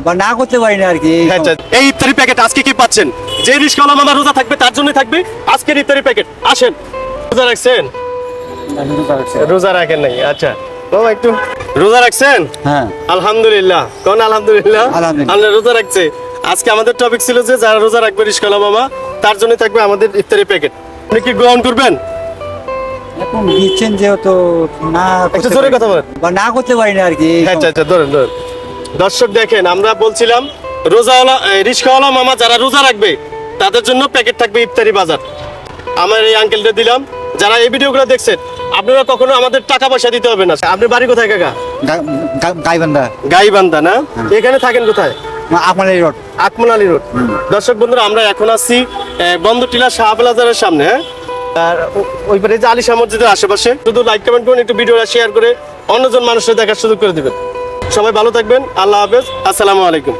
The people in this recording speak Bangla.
বা না করতে পারি না আর কি। আচ্ছা, এই ইফতারি প্যাকেট আজকে কি পাচ্ছেন? যে রিস্কাওয়ালা মামা রোজা থাকবে তার জন্য থাকবে আজকের ইফতারি প্যাকেট। আসেন। রোজা রাখছেন? রোজা রাখেন নাই। আচ্ছা বাবা, একটু রোজা রাখছেন? হ্যাঁ আলহামদুলিল্লাহ। কোন আলহামদুলিল্লাহ? আলহামদুলিল্লাহ। আমরা রোজা রাখছে। আজকে আমাদের টপিক ছিল যে যারা রোজা রাখবে রিস্কাওয়ালা মামা তার জন্য থাকবে আমাদের ইফতারি প্যাকেট। আপনি কি গ্রহণ করবেন? এখন দিচ্ছেন যেহেতু না একটু জোরে কথা বলেন। বা না করতে পারি না আর কি। আচ্ছা আচ্ছা, ধরেন ধরেন। দর্শক দেখেন, আমরা বলছিলাম রোজাওয়ালা রিস্কাওয়ালা মামা যারা রোজা রাখবে তাদের জন্য প্যাকেট থাকবে ইফতারি বাজার। আমার এই আঙ্কেলটা দিলাম। যারা এই ভিডিওগুলো দেখছেন আপনারা কখনো আমাদের টাকা পয়সা দিতে হবে না। আপনি বাড়ি কোথায় কাকা? গাইবান্ধা। গাইবান্ধা না? এখানে থাকেন কোথায়? আপনার এই রোড। আকমল আলী রোড। দর্শক বন্ধুরা, আমরা এখন আছি বন্দরটিলা শাহ বাজারের সামনে। হ্যাঁ, আর ওই পারে যে আলিশা মসজিদের আশেপাশে। শুধু লাইক কমেন্ট করুন, একটু ভিডিওটা শেয়ার করে অন্যজন মানুষের দেখার সুযোগ করে দিবেন। সবাই ভালো থাকবেন। আল্লাহ হাফেজ। আসসালামু আলাইকুম।